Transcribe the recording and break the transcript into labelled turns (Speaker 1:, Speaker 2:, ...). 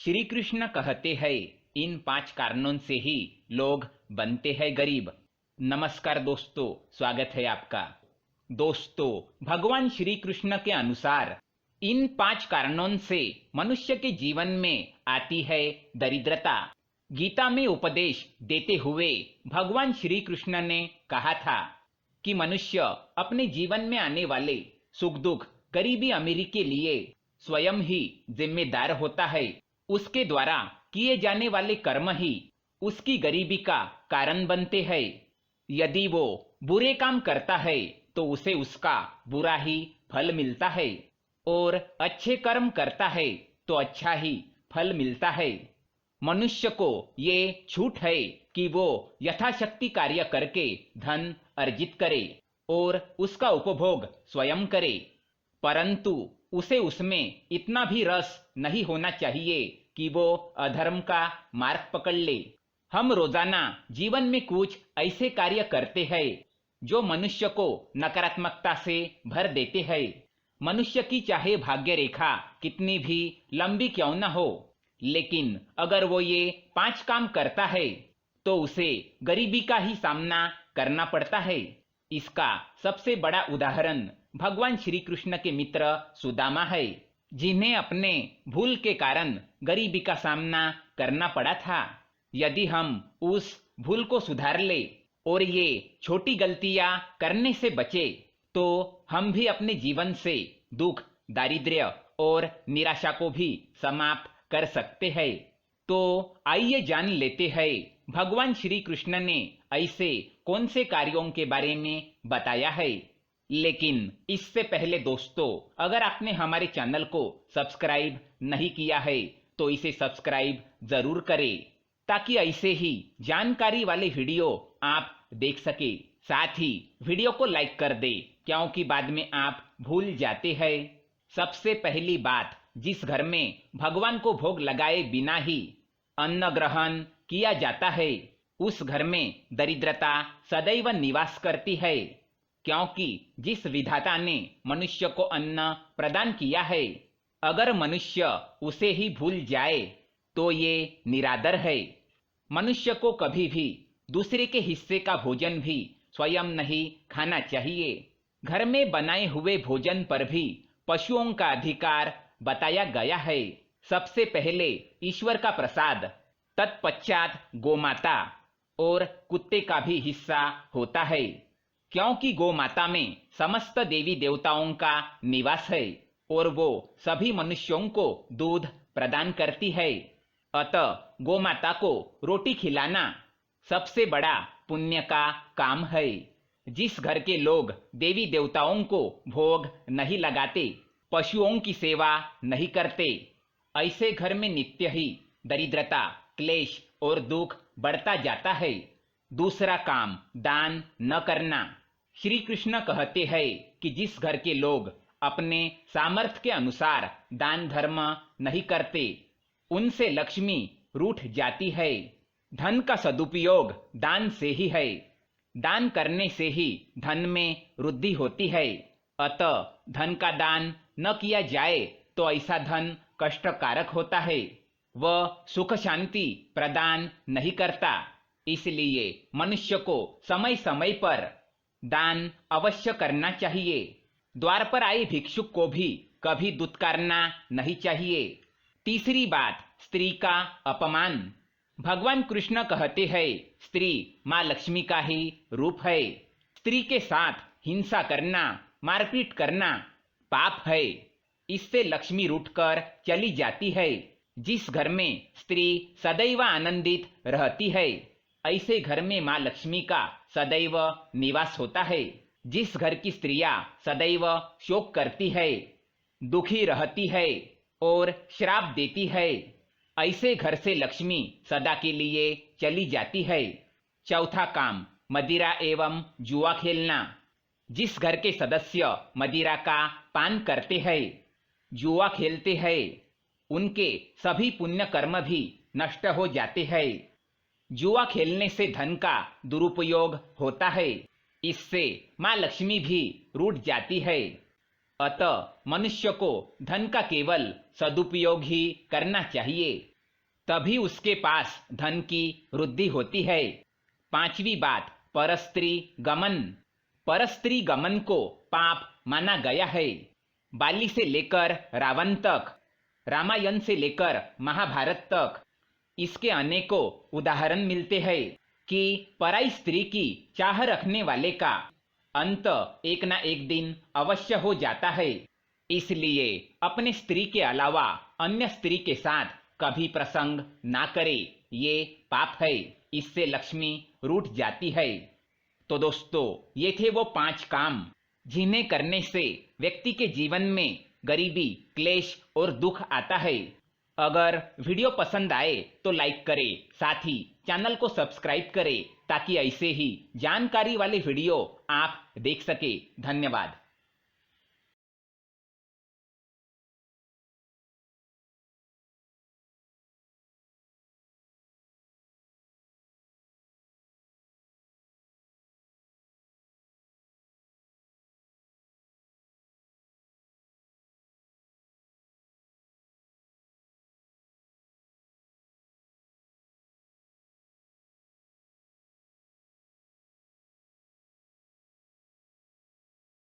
Speaker 1: श्री कृष्ण कहते हैं इन 5 कारणों से ही लोग बनते हैं गरीब। नमस्कार दोस्तों, स्वागत है आपका। दोस्तों, भगवान श्री कृष्ण के अनुसार इन 5 कारणों से मनुष्य के जीवन में आती है दरिद्रता। गीता में उपदेश देते हुए भगवान श्री कृष्ण ने कहा था कि मनुष्य अपने जीवन में आने वाले सुख दुख, गरीबी अमीरी के लिए स्वयं ही जिम्मेदार होता है। उसके द्वारा किए जाने वाले कर्म ही उसकी गरीबी का कारण बनते हैं। यदि वो बुरे काम करता है तो उसे उसका बुरा ही फल मिलता है, और अच्छे कर्म करता है तो अच्छा ही फल मिलता है। मनुष्य को ये छूट है कि वो यथाशक्ति कार्य करके धन अर्जित करे और उसका उपभोग स्वयं करे, परंतु उसे उसमें इतना भी रस नहीं होना चाहिए कि वो अधर्म का मार्ग पकड़ ले। हम रोजाना जीवन में कुछ ऐसे कार्य करते हैं जो मनुष्य को नकारात्मकता से भर देते हैं। मनुष्य की चाहे भाग्य रेखा कितनी भी लंबी क्यों न हो, लेकिन अगर वो ये 5 काम करता है तो उसे गरीबी का ही सामना करना पड़ता है। इसका सबसे बड़ा उदाहरण भगवान श्री कृष्ण के मित्र सुदामा है, जिन्हें अपने भूल के कारण गरीबी का सामना करना पड़ा था। यदि हम उस भूल को सुधार ले और ये छोटी गलतियां करने से बचे तो हम भी अपने जीवन से दुख, दारिद्र्य और निराशा को भी समाप्त कर सकते हैं। तो आइए जान लेते हैं भगवान श्री कृष्ण ने ऐसे कौन से कार्यों के बारे में बताया है। लेकिन इससे पहले दोस्तों, अगर आपने हमारे चैनल को सब्सक्राइब नहीं किया है तो इसे सब्सक्राइब जरूर करें, ताकि ऐसे ही जानकारी वाले वीडियो आप देख सके। साथ ही वीडियो को लाइक कर दे, क्योंकि बाद में आप भूल जाते हैं। सबसे पहली बात, जिस घर में भगवान को भोग लगाए बिना ही अन्न ग्रहण किया जाता है, उस घर में दरिद्रता सदैव निवास करती है, क्योंकि जिस विधाता ने मनुष्य को अन्न प्रदान किया है, अगर मनुष्य उसे ही भूल जाए तो ये निरादर है। मनुष्य को कभी भी दूसरे के हिस्से का भोजन भी स्वयं नहीं खाना चाहिए। घर में बनाए हुए भोजन पर भी पशुओं का अधिकार बताया गया है। सबसे पहले ईश्वर का प्रसाद, तत्पश्चात गोमाता और कुत्ते का भी हिस्सा होता है, क्योंकि गोमाता में समस्त देवी देवताओं का निवास है और वो सभी मनुष्यों को दूध प्रदान करती है। अतः गोमाता को रोटी खिलाना सबसे बड़ा पुण्य का काम है। जिस घर के लोग देवी देवताओं को भोग नहीं लगाते, पशुओं की सेवा नहीं करते, ऐसे घर में नित्य ही दरिद्रता, क्लेश और दुख बढ़ता जाता है। दूसरा काम, दान न करना। श्री कृष्ण कहते हैं कि जिस घर के लोग अपने सामर्थ्य के अनुसार दान धर्म नहीं करते, उनसे लक्ष्मी रूठ जाती है। धन का सदुपयोग दान से ही है। दान करने से ही धन में वृद्धि होती है। अतः धन का दान न किया जाए तो ऐसा धन कष्टकारक होता है, वह सुख शांति प्रदान नहीं करता। इसलिए मनुष्य को समय समय पर दान अवश्य करना चाहिए। द्वार पर आए भिक्षुक को भी कभी दुत्कारना नहीं चाहिए। तीसरी बात, स्त्री का अपमान। भगवान कृष्ण कहते हैं स्त्री माँ लक्ष्मी का ही रूप है। स्त्री के साथ हिंसा करना, मारपीट करना पाप है। इससे लक्ष्मी रूठकर चली जाती है। जिस घर में स्त्री सदैव आनंदित रहती है, ऐसे घर में माँ लक्ष्मी का सदैव निवास होता है। जिस घर की स्त्रियां सदैव शोक करती है, दुखी रहती है और श्राप देती है, ऐसे घर से लक्ष्मी सदा के लिए चली जाती है। चौथा काम, मदिरा एवं जुआ खेलना। जिस घर के सदस्य मदिरा का पान करते हैं, जुआ खेलते हैं, उनके सभी पुण्य कर्म भी नष्ट हो जाते हैं। जुआ खेलने से धन का दुरुपयोग होता है। इससे माँ लक्ष्मी भी रूठ जाती है। अतः मनुष्य को धन का केवल सदुपयोग ही करना चाहिए। तभी उसके पास धन की वृद्धि होती है। पांचवी बात, परस्त्री गमन। परस्त्री गमन को पाप माना गया है। बाली से लेकर रावण तक, रामायण से लेकर महाभारत तक इसके अनेकों उदाहरण मिलते हैं कि पराई स्त्री की चाह रखने वाले का अंत एक ना एक दिन अवश्य हो जाता है। इसलिए अपने स्त्री के अलावा अन्य स्त्री के साथ कभी प्रसंग ना करे, ये पाप है, इससे लक्ष्मी रूठ जाती है। तो दोस्तों, ये थे वो 5 काम जिन्हें करने से व्यक्ति के जीवन में गरीबी, क्लेश और दुख आता है। अगर वीडियो पसंद आए तो लाइक करें, साथ ही चैनल को सब्सक्राइब करें ताकि ऐसे ही जानकारी वाले वीडियो आप देख सके। धन्यवाद।